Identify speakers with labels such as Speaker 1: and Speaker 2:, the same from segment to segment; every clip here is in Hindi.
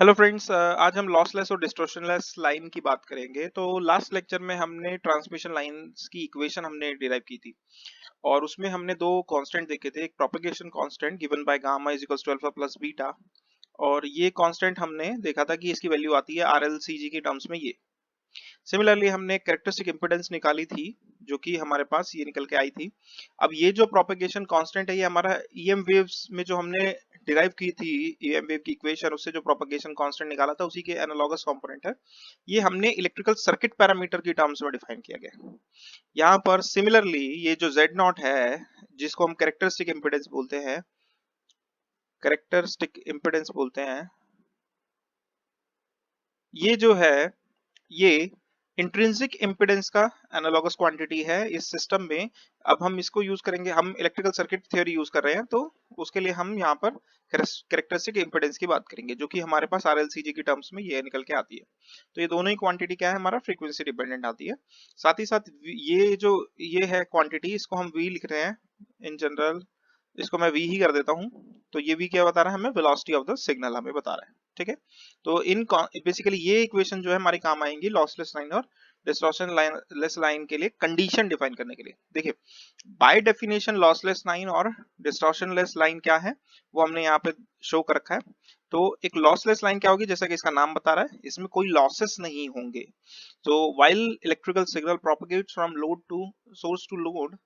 Speaker 1: हेलो फ्रेंड्स, आज हम लॉसलेस और डिस्टॉर्शनलेस लाइन की बात करेंगे। तो लास्ट लेक्चर में हमने ट्रांसमिशन लाइंस की इक्वेशन हमने डिराइव की थी और उसमें हमने दो कांस्टेंट देखे थे। एक propagation constant given by gamma is equals to alpha plus beta, और ये कांस्टेंट हमने देखा था कि इसकी वैल्यू आती है आरएलसीजी की टर्म्स में ये। सिमिलरली हमने कैरेक्टरिस्टिक इम्पीडेंस निकाली थी जो कि हमारे पास ये निकल के आई थी। अब ये जो प्रोपेगेशन कांस्टेंट है ये हमारा ईएम वेव्स में जो हमने डिराइव की थी ईएम वेव की इक्वेशन, उससे जो प्रोपेगेशन कांस्टेंट निकाला था उसी के एनालॉगस कंपोनेंट है। ये हमने इलेक्ट्रिकल सर्किट पैरामीटर की टर्म्स में डिफाइन किया गया। यहाँ पर सिमिलरली ये जो Z नॉट है जिसको हम कैरेक्टरिस्टिक इम्पीडेंस बोलते हैं, कैरेक्टरिस्टिक इम्पीडेंस बोलते हैं, ये जो है ये इंट्रिंसिक इम्पीडेंस का एनालॉगस क्वांटिटी है इस सिस्टम में। अब हम इसको यूज करेंगे, हम इलेक्ट्रिकल सर्किट थ्योरी यूज कर रहे हैं तो उसके लिए हम यहाँ पर कैरेक्टरिस्टिक इम्पीडेंस की बात करेंगे जो कि हमारे पास आरएलसीजी की टर्म्स में ये निकल के आती है। तो ये दोनों ही क्वांटिटी क्या है, हमारा फ्रीक्वेंसी डिपेंडेंट आती है। साथ ही साथ ये जो ये है क्वांटिटी, इसको हम वी लिख रहे हैं इन जनरल, इसको मैं वी ही कर देता हूँ। तो ये वी क्या बता रहा है हमें, वेलोसिटी ऑफ द सिग्नल हमें बता रहा है। ठीक है, तो इन बेसिकली ये इक्वेशन जो है हमारी काम आएंगी लॉसलेस लाइन और डिस्टॉर्शन लेस लाइन के लिए कंडीशन डिफाइन करने के लिए। देखिए, बाय डेफिनेशन लॉसलेस लाइन और डिस्टॉर्शन लेस लाइन क्या है वो हमने यहाँ पे शो कर रखा है। तो एक लॉसलेस लाइन क्या होगी, जैसा कि इसका नाम बता रहा है, इसमें कोई लॉसेस नहीं होंगे। तो while electrical signal propagates from load to source to load,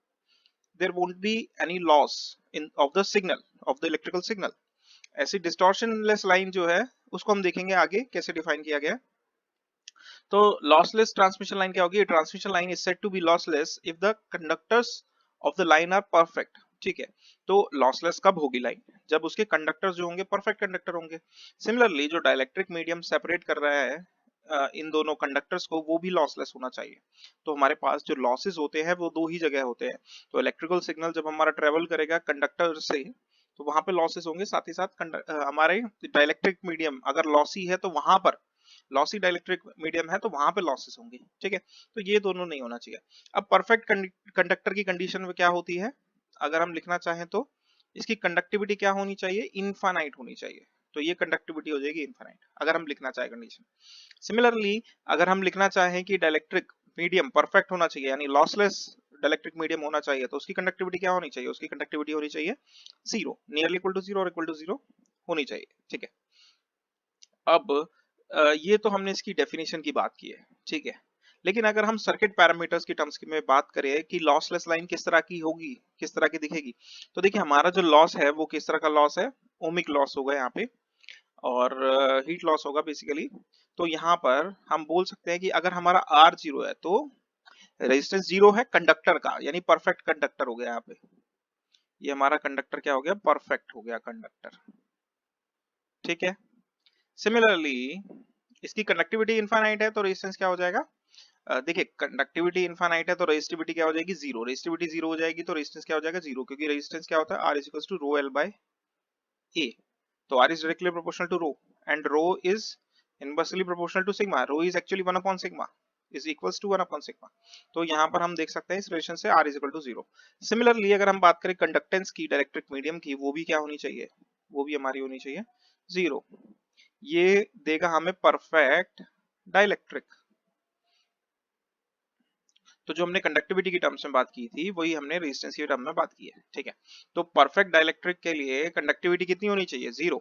Speaker 1: there won't be any loss in of the signal of the electrical signal। ऐसी डिस्टॉर्शनलेस लाइन जो है उसको हम देखेंगे आगे कैसे डिफाइन किया गया है। तो लॉसलेस ट्रांसमिशन लाइन क्या होगी, transmission line is said to be lossless if the conductors of the line are perfect. ठीक है, तो लॉसलेस कब होगी लाइन, जब उसके कंडक्टर्स जो होंगे परफेक्ट कंडक्टर होंगे। सिमिलरली जो डाइलेक्ट्रिक मीडियम सेपरेट कर रहा है इन दोनों कंडक्टर्स को, वो भी लॉसलेस होना चाहिए। तो हमारे पास जो लॉसेस होते हैं वो दो ही जगह होते हैं। तो इलेक्ट्रिकल सिग्नल जब हमारा ट्रेवल करेगा कंडक्टर से तो वहां पे लॉसेस होंगे, साथ ही साथ हमारे डाइलेक्ट्रिक मीडियम अगर लॉसी है तो वहां पर, लॉसी डाइलेक्ट्रिक मीडियम है तो वहां पे लॉसेस होंगे। ठीक है, तो ये दोनों नहीं होना चाहिए। अब परफेक्ट कंडक्टर की कंडीशन में क्या होती है, अगर हम लिखना चाहें तो इसकी कंडक्टिविटी क्या होनी चाहिए, इनफाइनाइट होनी चाहिए। तो ये कंडक्टिविटी हो जाएगी इनफाइनाइट अगर हम लिखना चाहें कंडीशन। सिमिलरली अगर हम लिखना चाहें कि डाइलेक्ट्रिक मीडियम परफेक्ट होना चाहिए यानी लॉसलेस डाइलेक्ट्रिक मीडियम होना चाहिए, तो उसकी कंडक्टिविटी क्या होनी चाहिए, उसकी कंडक्टिविटी होनी चाहिए zero, nearly equal to zero और इक्वल टू जीरो होनी चाहिए। ठीक है, अब ये तो हमने इसकी डेफिनेशन की बात की है। ठीक है, लेकिन अगर हम सर्किट पैरामीटर्स की टर्म्स में बात करें कि लॉसलेस लाइन किस तरह की होगी, किस तरह की दिखेगी, तो देखिए हमारा जो लॉस है वो किस तरह का लॉस है, ओमिक लॉस होगा यहाँ पे, और हीट लॉस होगा बेसिकली। तो यहाँ पर हम बोल सकते हैं कि अगर हमारा आर जीरो है तो रेजिस्टेंस जीरो है कंडक्टर का, यानी परफेक्ट कंडक्टर हो गया यहाँ पे। ये हमारा कंडक्टर क्या हो गया, परफेक्ट हो गया कंडक्टर। ठीक है, सिमिलरली इसकी कंडक्टिविटी इनफाइनाइट है तो रेजिस्टेंस क्या हो जाएगा, देखिए कंडक्टिविटी इनफाइनाइट है तो रेजिस्टिविटी क्या हो जाएगी, जीरो। रेजिस्टिविटी जीरो हो जाएगी तो रेजिस्टेंस क्या हो जाएगा, जीरो, क्योंकि रेजिस्टेंस क्या होता है, R is equal to rho L by A. तो R is directly proportional to rho and rho is inversely proportional to sigma. Rho is actually one upon sigma is equals to one upon sigma. तो यहाँ पर हम देख सकते हैं इस रिलेशन से R is equal to zero. Similarly अगर हम बात करें कंडक्टेंस की डाइलेक्ट्रिक मीडियम की, वो भी क्या होनी चाहिए, वो भी हमारी होनी चाहिए जीरो। ये देगा हमें परफेक्ट डाइलेक्ट्रिक। तो जो हमने कंडक्टिविटी की टर्म्स में बात की थी वही हमने रेजिस्टेंस की टर्म में बात की है। ठीक है, तो परफेक्ट डाइलेक्ट्रिक के लिए कंडक्टिविटी कितनी होनी चाहिए, zero.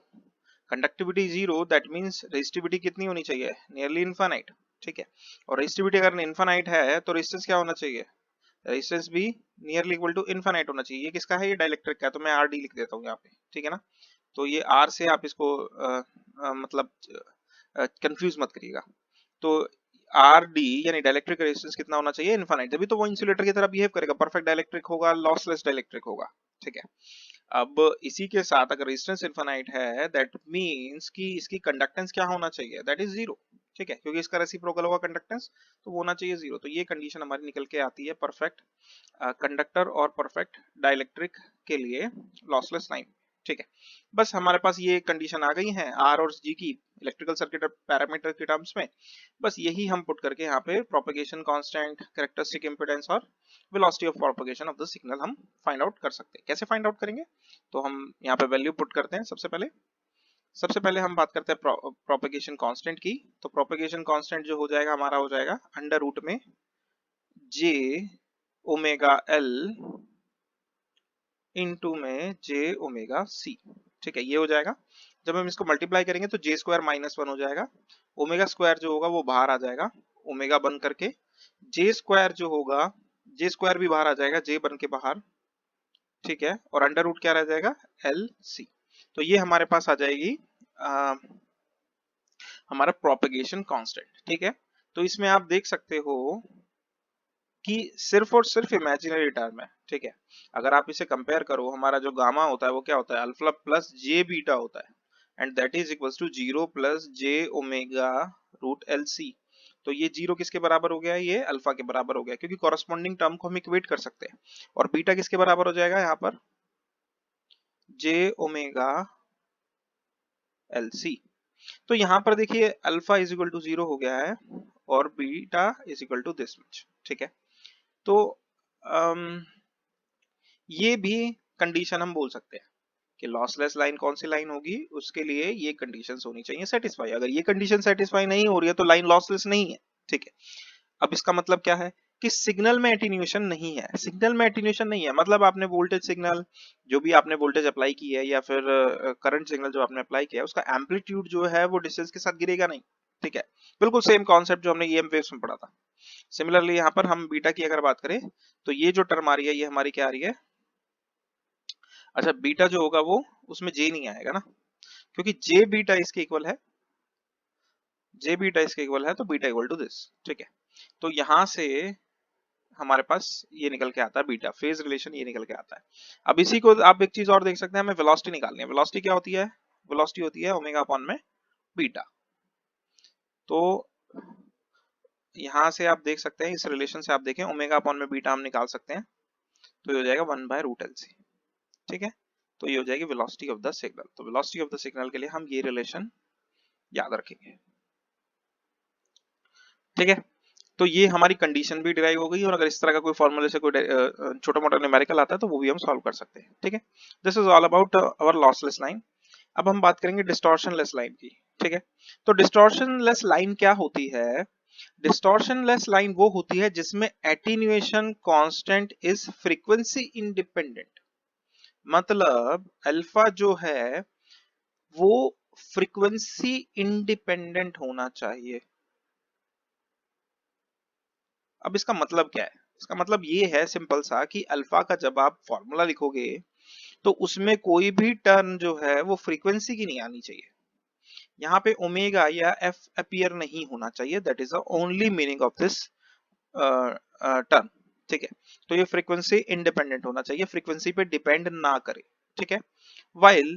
Speaker 1: Conductivity zero, that means resistivity कितनी होनी चाहिए, नियरली इनफाइनाइट। ठीक है, और रेजिस्टिविटी अगर इनफाइनाइट है तो रेजिस्टेंस क्या होना चाहिए, रेजिस्टेंस भी नियरली इक्वल टू इनफाइनाइट होना चाहिए। ये किसका है, ये डाइलेक्ट्रिक का है, तो मैं आर डी लिख देता हूँ यहाँ पे। ठीक है ना, तो ये आर से आप इसको मतलब कंफ्यूज मत करिएगा। तो आर डी यानी डाइलेक्ट्रिक रेजिस्टेंस कितना होना चाहिए, इनफाइनाइट, तभी तो वो इंसुलेटर की तरह बिहेव करेगा, परफेक्ट डाइलेक्ट्रिक होगा, लॉसलेस डाइलेक्ट्रिक होगा। ठीक है, अब इसी के साथ अगर रेजिस्टेंस इनफाइनाइट है दैट मींस कि इसकी कंडक्टेंस क्या होना चाहिए, दैट इज जीरो। ठीक है, क्योंकि इसका रेसिप्रोकल होगा कंडक्टेंस, तो वो होना चाहिए जीरो। तो ये कंडीशन हमारी निकल के आती है परफेक्ट कंडक्टर और परफेक्ट डाइलेक्ट्रिक के लिए लॉसलेस लाइन। ठीक है, बस हमारे पास ये कंडीशन आ गई है आर और जी की इलेक्ट्रिकल सर्किट पैरामीटर के टर्म्स में। बस यही हम पुट करके यहाँ पे प्रोपेगेशन कांस्टेंट, कैरेक्टरिस्टिक इम्पीडेंस और velocity of propagation of the signal हम फाइंड आउट कर सकते हैं। कैसे फाइंड आउट करेंगे, तो हम यहाँ पे वैल्यू पुट करते हैं सबसे पहले। सबसे पहले हम बात करते हैं प्रोपेगेशन कांस्टेंट की। तो प्रोपेगेशन कांस्टेंट जो हो जाएगा हमारा, हो जाएगा अंडर रूट में जे ओमेगा एल इनटू में जे ओमेगा सी। ठीक है, ये हो जाएगा। जब हम इसको मल्टीप्लाई करेंगे तो जे स्क्वायर माइनस वन हो जाएगा, ओमेगा स्क्वायर जो होगा वो बाहर आ जाएगा ओमेगा बन करके, जे स्क्वायर जो होगा, जे स्क्वायर भी बाहर आ जाएगा जे बन के बाहर। ठीक है, और अंडर रूट क्या रह जाएगा, एल सी। तो ये हमारे पास आ जाएगी हमारा प्रोपेगेशन कांस्टेंट। ठीक है, तो इसमें आप देख सकते हो कि सिर्फ और सिर्फ इमेजिनरी टर्म है। ठीक है, अगर आप इसे कंपेयर करो, हमारा जो गामा होता है वो क्या होता है, अल्फा प्लस जे बीटा होता है, and that is equals to 0 plus J omega root L C. तो ये जीरो किसके बराबर हो गया, ये अल्फा के बराबर हो गया, क्योंकि कॉरस्पॉन्डिंग टर्म को हम इक्वेट कर सकते हैं। और बीटा किसके बराबर हो जाएगा यहाँ पर, जे ओमेगा एल सी। तो यहाँ पर देखिए अल्फा इज इक्वल टू 0 हो गया है और beta is equal to this much. ठीक है, तो ये भी कंडीशन हम बोल सकते हैं कि लॉसलेस लाइन कौन सी लाइन होगी, उसके लिए ये कंडीशंस होनी चाहिए सेटिस्फाई। अगर ये कंडीशन सेटिस्फाई नहीं हो रही है तो लाइन लॉसलेस नहीं है। ठीक है, अब इसका मतलब क्या है कि सिग्नल में एटीन्यूएशन नहीं है। सिग्नल में एटीन्यूएशन नहीं है मतलब आपने वोल्टेज सिग्नल, जो भी आपने वोल्टेज अप्लाई की है या फिर करंट सिग्नल जो आपने अप्लाई किया है, उसका एम्पलीट्यूड जो है वो डिस्टेंस के साथ गिरेगा नहीं। ठीक है, बिल्कुल सेम कॉन्सेप्ट जो हमने ईएम वेव्स में पढ़ा था। सिमिलरली यहाँ पर हम बीटा की अगर बात करें तो ये जो टर्म आ रही है ये हमारी क्या आ रही है, अच्छा बीटा जो होगा वो उसमें जे नहीं आएगा ना, क्योंकि जे बीटा इसके इक्वल है, जे बीटा इसके इक्वल है, तो बीटा इक्वल टू दिस। ठीक है, तो यहां से हमारे पास ये निकल के आता है बीटा फेज रिलेशन, ये निकल के आता है। अब इसी को आप एक चीज और देख सकते हैं, हमें वेलोसिटी निकालनी है। वेलोसिटी क्या होती है, वेलोसिटी होती है ओमेगा अपॉन में बीटा। तो यहां से आप देख सकते हैं, इस रिलेशन से आप देखें ओमेगा अपॉन में बीटा हम निकाल सकते हैं, तो ये हो जाएगा 1 बाय रूट एल सी। ठीक है, तो ये हो जाएगी वेलोसिटी ऑफ द सिग्नल। तो वेलोसिटी ऑफ द सिग्नल के लिए हम ये रिलेशन याद रखेंगे। ठीक है, तो ये हमारी कंडीशन भी डिराइव हो गई, और अगर इस तरह का कोई फॉर्मूले से कोई छोटा मोटा न्यूमेरिकल आता है तो वो भी हम सॉल्व कर सकते हैं। ठीक है, this is all about our lossless line. अब हम बात करेंगे डिस्टॉर्शन लेस लाइन की। ठीक है, तो डिस्टॉर्शन लेस लाइन क्या होती है, डिस्टॉर्शन लेस लाइन वो होती है जिसमें attenuation constant is frequency independent. मतलब अल्फा जो है वो फ्रीक्वेंसी इंडिपेंडेंट होना चाहिए। अब इसका मतलब क्या है, इसका मतलब ये है सिंपल सा कि अल्फा का जब आप फॉर्मूला लिखोगे तो उसमें कोई भी टर्म जो है वो फ्रीक्वेंसी की नहीं आनी चाहिए। यहाँ पे ओमेगा या एफ अपीयर नहीं होना चाहिए, that is the only meaning of this term. ठीक है, तो ये फ्रीक्वेंसी इंडिपेंडेंट होना चाहिए, फ्रीक्वेंसी पे डिपेंड ना करे। ठीक है, while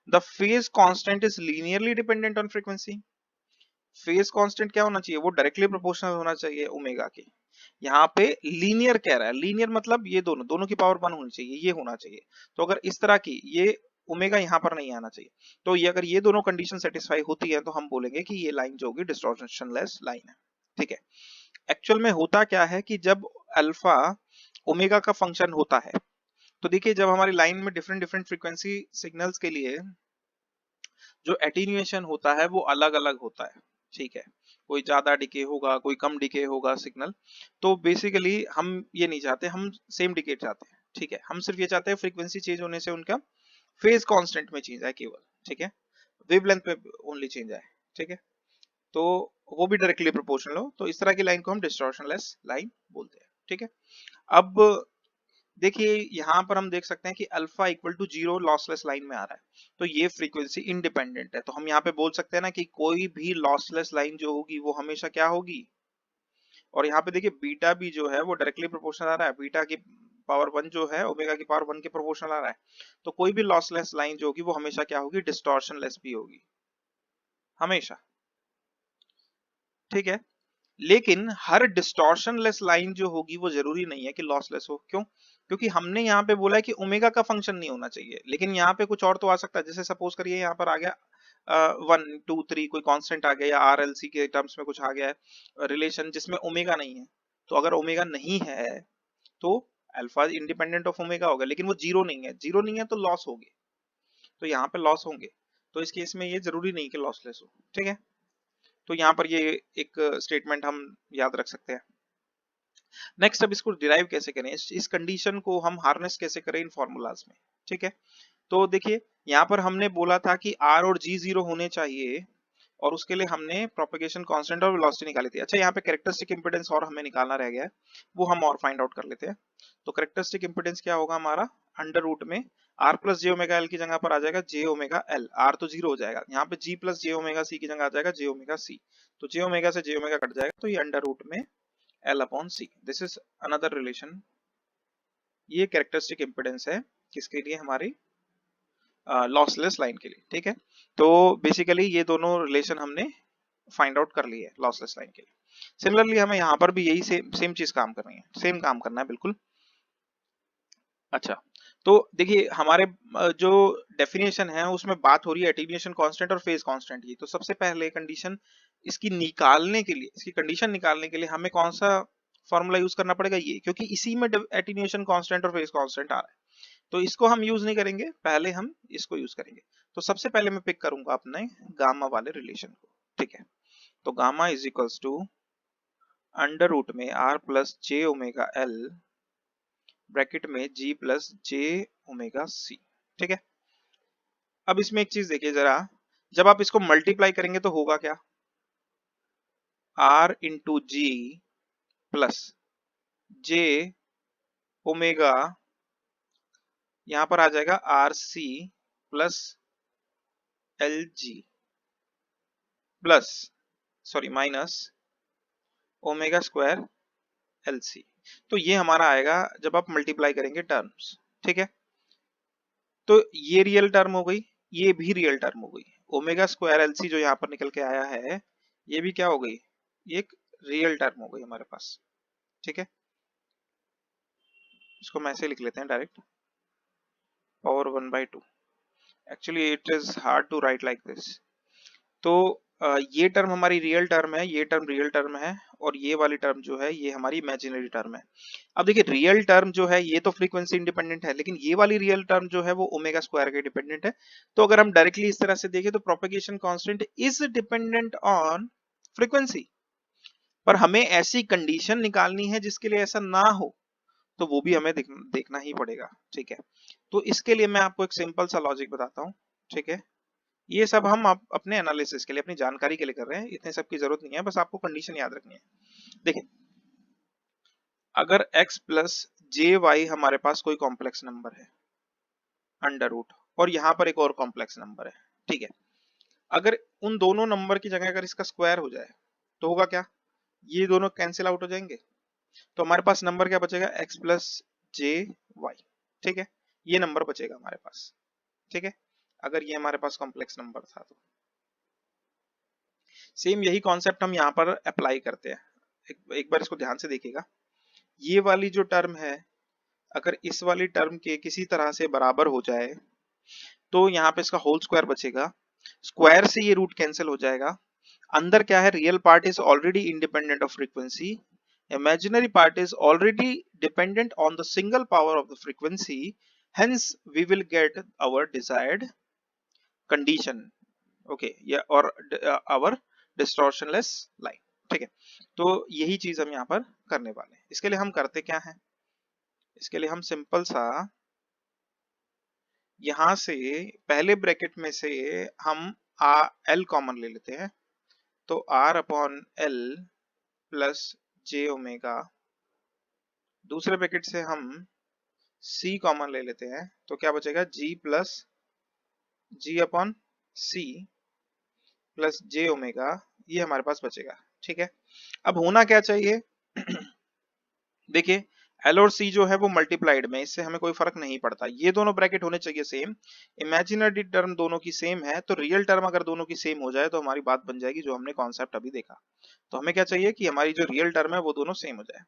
Speaker 1: the phase constant is linearly dependent on frequency। Phase constant क्या होना चाहिए, वो डायरेक्टली प्रोपोर्शनल होना चाहिए ओमेगा के। यहाँ पे लीनियर कह रहा है, लीनियर मतलब ये दोनों दोनों की पावर 1 होनी चाहिए, ये होना चाहिए। तो अगर इस तरह की ये ओमेगा यहाँ पर नहीं आना चाहिए, तो ये अगर ये दोनों कंडीशन सेटिस्फाई होती है तो हम बोलेंगे कि ये लाइन जो होगी डिस्टॉर्शन लेस लाइन है। ठीक है, एक्चुअल में होता क्या है कि जब अल्फा ओमेगा का फंक्शन होता है, तो देखिए जब हमारी लाइन में डिफरेंट डिफरेंट फ्रीक्वेंसी सिग्नल्स के लिए जो एटीन्यूएशन होता है वो अलग अलग होता है। ठीक है, कोई ज्यादा डिके होगा, कोई कम डिके होगा सिग्नल। तो बेसिकली हम ये नहीं चाहते, हम सेम डिके चाहते हैं। ठीक है, हम सिर्फ ये चाहते हैं फ्रीक्वेंसी चेंज होने से उनका फेज कांस्टेंट में चेंज आए केवल। ठीक है, वेवलेंथ पे ओनली चेंज आए। ठीक है, तो वो भी डायरेक्टली प्रोपोर्शनल हो, तो इस तरह की लाइन को हम डिस्टॉर्शनलेस लाइन बोलते हैं। ठीक है, अब देखिए यहाँ पर हम देख सकते हैं कि alpha equal to 0 lossless line में आ रहा है, तो ये फ्रीक्वेंसी इंडिपेंडेंट है। तो हम यहाँ पे बोल सकते हैं ना कि कोई भी लॉसलेस लाइन जो होगी वो हमेशा क्या होगी, और यहाँ पे देखिए बीटा भी जो है वो डायरेक्टली प्रोपोर्शनल आ रहा है, बीटा की पावर 1 जो है ओमेगा की पावर 1 के प्रोपोर्शनल आ रहा है। तो कोई भी लॉसलेस लाइन जो होगी वो हमेशा क्या होगी, डिस्टॉर्शन लेस भी होगी हमेशा। ठीक है, लेकिन हर डिस्टॉर्शन लेस लाइन जो होगी वो जरूरी नहीं है कि लॉसलेस हो। क्यों, क्योंकि हमने यहाँ पे बोला है कि ओमेगा का फंक्शन नहीं होना चाहिए, लेकिन यहाँ पे कुछ और तो आ सकता है। जैसे सपोज करिए यहाँ पर आ गया 1 2 3 कोई कांस्टेंट आ गया, या आरएलसी के टर्म्स में कुछ आ गया है रिलेशन जिसमें ओमेगा नहीं है। तो अगर ओमेगा नहीं है तो अल्फा इंडिपेंडेंट ऑफ ओमेगा होगा, लेकिन वो जीरो नहीं है, जीरो नहीं है तो लॉस होगी, तो यहाँ पे लॉस होंगे। तो इस केस में ये जरूरी नहीं कि लॉसलेस हो, ठीक है। तो यहाँ पर ये एक स्टेटमेंट हम याद रख सकते हैं। नेक्स्ट, अब इसको डिराइव कैसे करें, इस कंडीशन को हम हार्नेस कैसे करें इन फॉर्मूलाज में, ठीक है। तो देखिए यहाँ पर हमने बोला था कि R और G 0 होने चाहिए, और उसके लिए हमने प्रोपेगेशन कांस्टेंट और वेलोसिटी निकाली थी। अच्छा, यहाँ पे कैरेक्टरिस्टिक इंपेडेंस और हमें निकालना रह गया है, वो हम और फाइंड आउट कर लेते हैं। तो कैरेक्टरिस्टिक इंपेडेंस क्या होगा हमारा, अंडर रूट में R plus J omega L की जगह पर आ जाएगा जे ओमेगा एल, आर तो जीरो हो जाएगा, यहाँ पे G plus J omega C की जगह आ जाएगा जे ओमेगा सी, तो जे ओमेगा से जे ओमेगा कट जाएगा, तो ये अंडर रूट में L upon C, this is another relation. ये कैरेक्टरिस्टिक इंपेडेंस है किसके लिए, हमारी लॉसलेस लाइन के लिए, ठीक है। तो बेसिकली ये दोनों रिलेशन हमने फाइंड आउट कर लिए लॉसलेस लाइन के लिए। सिमिलरली हमें यहाँ पर भी यही सेम चीज काम करनी है, सेम काम करना है बिल्कुल। अच्छा, तो देखिए हमारे जो डेफिनेशन है उसमें बात हो रही है एटीन्यूएशन कांस्टेंट और फेज कांस्टेंट की। तो सबसे पहले कंडीशन इसकी निकालने के लिए, इसकी कंडीशन निकालने के लिए हमें कौन सा फॉर्मूला यूज करना पड़ेगा, ये, क्योंकि इसी में एटीन्यूएशन कांस्टेंट और फेज कांस्टेंट आ रहा है। तो इसको हम यूज नहीं करेंगे, पहले हम इसको यूज करेंगे। तो सबसे पहले मैं पिक करूंगा अपने गामा वाले रिलेशन को, ठीक है। तो gamma is equals to under root में R plus J omega L bracket में G plus J omega C, ठीक है। अब इसमें एक चीज देखिए जरा, जब आप इसको मल्टीप्लाई करेंगे तो होगा क्या, R into G plus J omega, यहां पर आ जाएगा R C plus L G plus, sorry minus omega square L C. तो ये हमारा आएगा जब आप मल्टीप्लाई करेंगे टर्म्स, ठीक है। तो ये रियल टर्म हो गई, ये भी रियल टर्म हो गई, ओमेगा स्क्वायर एल सी जो यहाँ पर निकल के आया है, ये भी क्या हो गई, ये एक रियल टर्म हो गई हमारे पास, ठीक है। इसको मैं ऐसे लिख लेते हैं direct, power 1/2। Actually it is hard to write like this. तो ये टर्म हमारी रियल टर्म है, ये टर्म रियल टर्म है, और ये वाली टर्म जो है ये हमारी इमेजिनरी टर्म है। अब देखिए रियल टर्म जो है ये तो फ्रीक्वेंसी इंडिपेंडेंट है, लेकिन ये वाली रियल टर्म जो है वो ओमेगा स्क्वायर के डिपेंडेंट है। तो अगर हम डायरेक्टली इस तरह से देखें तो propagation constant is dependent on frequency, पर हमें ऐसी कंडीशन निकालनी है जिसके लिए ऐसा ना हो, तो वो भी हमें देखना ही पड़ेगा, ठीक है। तो इसके लिए मैं आपको एक सिंपल सा लॉजिक बताता हूँ, ठीक है। ये सब हम अपने एनालिसिस के लिए, अपनी जानकारी के लिए कर रहे हैं, इतने सब की जरूरत नहीं है, बस आपको कंडीशन याद रखनी है। देखिए अगर x प्लस जे वाई हमारे पास कोई कॉम्प्लेक्स नंबर है अंडर रूट, और यहाँ पर एक और कॉम्प्लेक्स नंबर है, ठीक है। अगर उन दोनों नंबर की जगह अगर इसका स्क्वायर हो जाए तो होगा क्या, ये दोनों कैंसिल आउट हो जाएंगे, तो हमारे पास नंबर क्या बचेगा, x प्लस जे वाई, ठीक है। ये नंबर बचेगा हमारे पास, ठीक है, अगर ये हमारे पास कॉम्प्लेक्स नंबर था तो। सेम यही कॉन्सेप्ट हम यहाँ पर अप्लाई करते हैं। एक बार इसको ध्यान से देखिएगा, ये वाली जो टर्म है अगर इस वाली टर्म के किसी तरह से बराबर हो जाए तो यहाँ पे इसका होल स्क्वायर बचेगा, स्क्वायर से ये रूट कैंसिल हो जाएगा। अंदर क्या है, real part is already independent of frequency, imaginary part is already dependent on the single power of the frequency, hence we will get our desired condition, okay, yeah, or our distortionless line, ठीक है। तो यही चीज हम यहाँ पर करने वाले हैं। इसके लिए हम करते क्या हैं, इसके लिए हम सिंपल सा यहां से पहले ब्रैकेट में से हम एल कॉमन ले लेते हैं, तो R upon L plus J omega, दूसरे ब्रैकेट से हम सी कॉमन ले लेते हैं, तो क्या बचेगा, जी प्लस जी upon C plus J omega, ये हमारे पास बचेगा, ठीक है। अब होना क्या चाहिए देखिए एल और सी जो है वो मल्टीप्लाइड में, इससे हमें कोई फर्क नहीं पड़ता, ये दोनों ब्रैकेट होने चाहिए सेम, इमेजिनरी टर्म दोनों की सेम है, तो रियल टर्म अगर दोनों की सेम हो जाए तो हमारी बात बन जाएगी जो हमने कॉन्सेप्ट अभी देखा। तो हमें क्या चाहिए कि हमारी जो रियल टर्म है वो दोनों सेम हो जाए।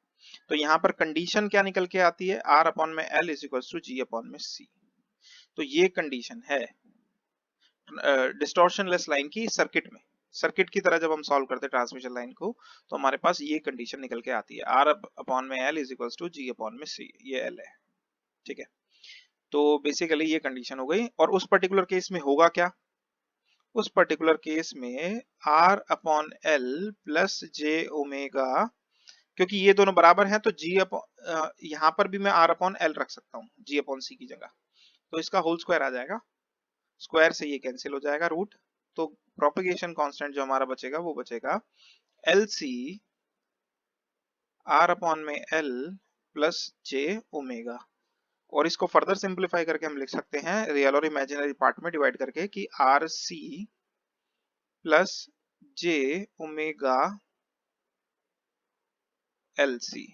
Speaker 1: तो यहाँ पर कंडीशन क्या निकल के आती है, आर अपॉन में L is equal to G upon में सी। तो ये कंडीशन है डिस्टॉर्शनलेस लाइन की सर्किट में, सर्किट की तरह जब हम सॉल्व करते हैं ट्रांसमिशन लाइन को, तो हमारे पास ये कंडीशन निकल के आती है, आर अपॉन में L is equals to G upon में सी, ये एल है, ठीक है। तो बेसिकली ये कंडीशन हो गई, और उस पर्टिकुलर केस में होगा क्या, उस पर्टिकुलर केस में R upon L plus J omega, क्योंकि ये दोनों बराबर हैं तो G अपॉन यहाँ पर भी मैं R अपॉन L रख सकता हूँ G अपॉन C की जगह, तो इसका होल स्क्वायर आ जाएगा, स्क्वायर से ये कैंसिल हो जाएगा रूट, तो प्रोपेगेशन कांस्टेंट जो हमारा बचेगा वो बचेगा LC R अपॉन में L प्लस J ओमेगा। और इसको फर्दर सिंप्लीफाई करके हम लिख सकते हैं रियल और इमेजिनरी पार्ट में डिवाइड करके कि RC plus J omega LC,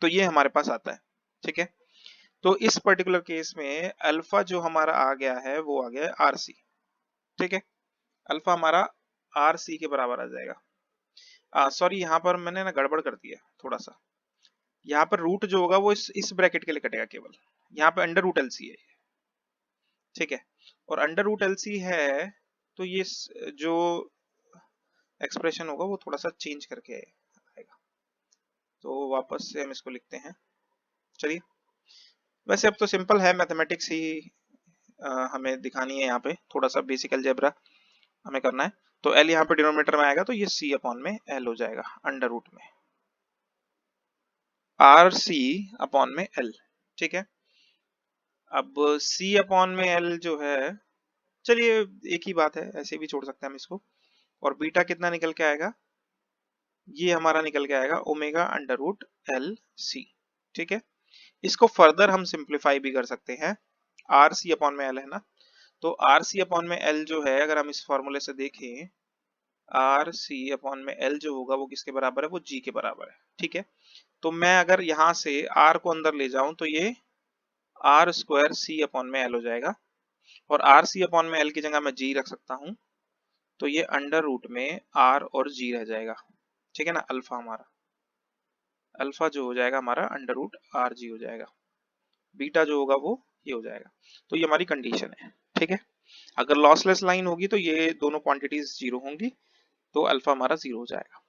Speaker 1: तो ये हमारे पास आता है। ठीक है, तो इस पर्टिकुलर केस में अल्फा जो हमारा आ गया है वो आ गया है RC। ठीक है, अल्फा हमारा RC के बराबर आ जाएगा। सॉरी, यहाँ पर मैंने ना गड़बड़ कर दिया थोड़ा सा, यहाँ पर रूट जो होगा वो इस ब्रैकेट के लिए कटेगा केवल, यहाँ पे अंडर रूट LC है। ठीक है, और अंडर रूट LC है तो ये जो एक्सप्रेशन होगा वो थोड़ा सा चेंज करके आएगा, तो वापस से हम इसको लिखते हैं। चलिए, वैसे अब तो सिंपल है, मैथमेटिक्स ही हमें दिखानी है, यहाँ पे थोड़ा सा बेसिक अलजेब्रा हमें करना है। तो L यहाँ पे डिनोमिनेटर में आएगा तो ये C अपॉन में L हो जाएगा अंडर रूट में RC अपॉन में L। ठीक है, अब C अपॉन में L जो है, चलिए एक ही बात है, ऐसे भी छोड़ सकते हैं हम इसको, और बीटा कितना निकल के आएगा, ये हमारा निकल के आएगा ओमेगा अंडर रूट LC। ठीक है, इसको फर्दर हम सिंप्लीफाई भी कर सकते हैं, RC अपॉन में L है ना, तो RC अपॉन में L जो है, अगर हम इस फॉर्मूले से देखें, RC अपॉन में L जो होगा वो किसके बराबर है, वो G के बराबर है। ठीक है, तो मैं अगर यहाँ से R को अंदर ले जाऊं तो ये R स्क्वायर C अपॉन में L हो जाएगा, और RC अपॉन में L की जगह मैं G रख सकता हूँ, तो ये अंडर रूट में R और G रह जाएगा। ठीक है ना, अल्फा जो हो जाएगा हमारा अंडर रूट RG हो जाएगा, बीटा जो होगा वो ये हो जाएगा। तो ये हमारी कंडीशन है। ठीक है, अगर लॉसलेस लाइन होगी तो ये दोनों क्वांटिटीज जीरो होंगी, तो अल्फा हमारा जीरो हो जाएगा।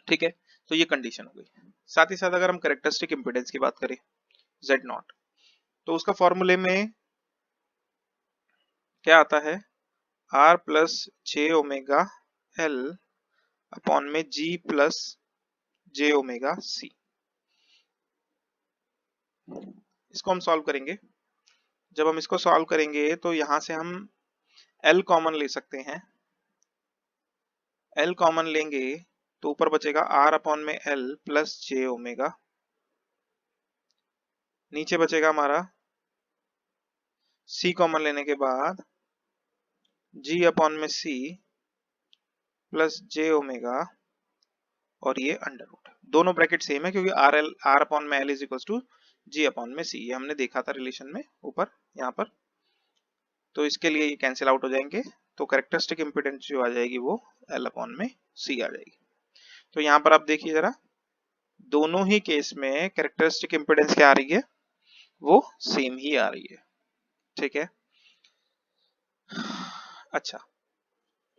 Speaker 1: ठीक है, तो ये कंडीशन हो गई। साथ ही साथ अगर हम कैरेक्टरिस्टिक इंपीडेंस की बात करें Z0, तो उसका फॉर्मूले में क्या आता है, R plus J omega L upon में G plus J omega C। इसको हम सॉल्व करेंगे, जब हम इसको सॉल्व करेंगे तो यहां से हम L कॉमन ले सकते हैं, L कॉमन लेंगे तो ऊपर बचेगा R अपॉन में L प्लस J ओमेगा, नीचे बचेगा हमारा C कॉमन लेने के बाद G अपॉन में C प्लस J ओमेगा, और ये अंडर रूट, दोनों ब्रैकेट सेम है क्योंकि R अपॉन में L is equal to G upon में C, ये हमने देखा था रिलेशन में ऊपर यहाँ पर, तो इसके लिए ये कैंसिल आउट हो जाएंगे, तो कैरेक्टरिस्टिक इम्पीडेंस जो आ जाएगी वो L अपॉन में C आ जाएगी। तो यहाँ पर आप देखिए जरा, दोनों ही केस में कैरेक्टरिस्टिक इम्पीडेंस क्या आ रही है, वो सेम ही आ रही है। ठीक है, अच्छा,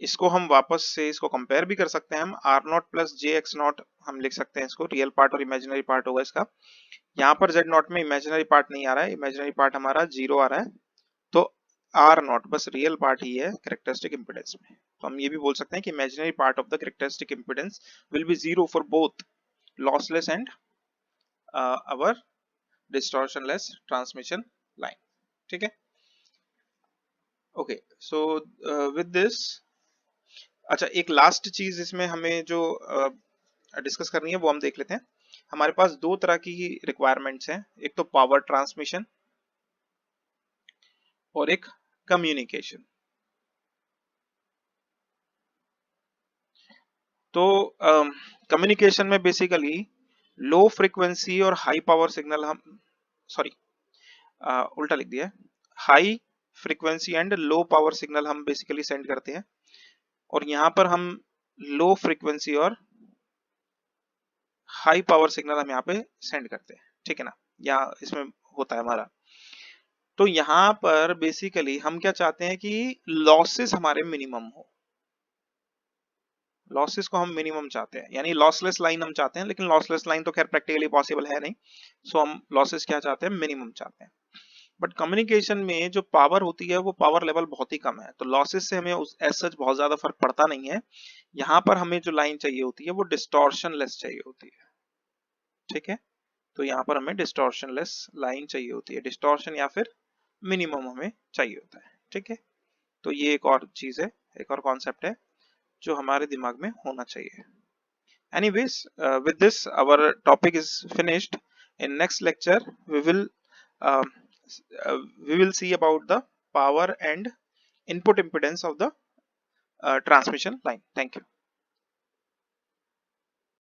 Speaker 1: इसको हम वापस से इसको कंपेयर भी कर सकते हैं, हम R0 प्लस JX0 हम लिख सकते हैं, इसको रियल पार्ट और इमेजिनरी पार्ट होगा इसका। यहाँ पर Z0 में इमेजिनरी पार्ट नहीं आ रहा है, इमेजिनरी पार्ट हमारा 0 आ रहा है, तो R0 बस रियल पार्ट ही है कैरेक्टरिस्टिक इम्पीडेंस में। तो हम ये भी बोल सकते हैं कि imaginary part of the characteristic impedance will be 0 for both lossless and our distortionless transmission line। ठीक है, ओके, सो विद दिस, अच्छा एक लास्ट चीज इसमें हमें जो डिस्कस करनी है वो हम देख लेते हैं। हमारे पास दो तरह की रिक्वायरमेंट्स हैं, एक तो पावर ट्रांसमिशन और एक कम्युनिकेशन। तो कम्युनिकेशन में बेसिकली लो फ्रीक्वेंसी और हाई पावर सिग्नल हम, सॉरी उल्टा लिख दिया है, high frequency and low power signal हम बेसिकली सेंड करते हैं, और यहाँ पर हम लो फ्रीक्वेंसी और हाई पावर सिग्नल हम यहाँ पे सेंड करते हैं। ठीक है ना, यहाँ इसमें होता है हमारा, तो यहाँ पर बेसिकली हम क्या चाहते हैं कि लॉसेस हमारे मिनिमम हो, लॉसेस को हम मिनिमम चाहते हैं, यानी लॉसलेस लाइन हम चाहते हैं, लेकिन लॉसलेस लाइन तो खैर प्रैक्टिकली पॉसिबल है नहीं, सो हम लॉसेस क्या चाहते हैं, मिनिमम चाहते हैं। बट कम्युनिकेशन में जो पावर होती है वो पावर लेवल बहुत ही कम है, तो लॉसेस से हमें उस एज सच बहुत ज्यादा फर्क पड़ता नहीं है। यहाँ पर हमें जो लाइन चाहिए होती है वो डिस्टॉर्शन लेस चाहिए होती है, ठीक है। तो यहाँ पर हमें डिस्टॉर्शन लेस लाइन चाहिए होती है, डिस्टॉर्शन या फिर मिनिमम हमें चाहिए होता है, ठीक है। तो ये एक और चीज है, एक और कॉन्सेप्ट है जो हमारे दिमाग में होना चाहिए। Anyways, with this our topic is finished. In next lecture um, we will see about the power and input impedance of the transmission line. Thank you.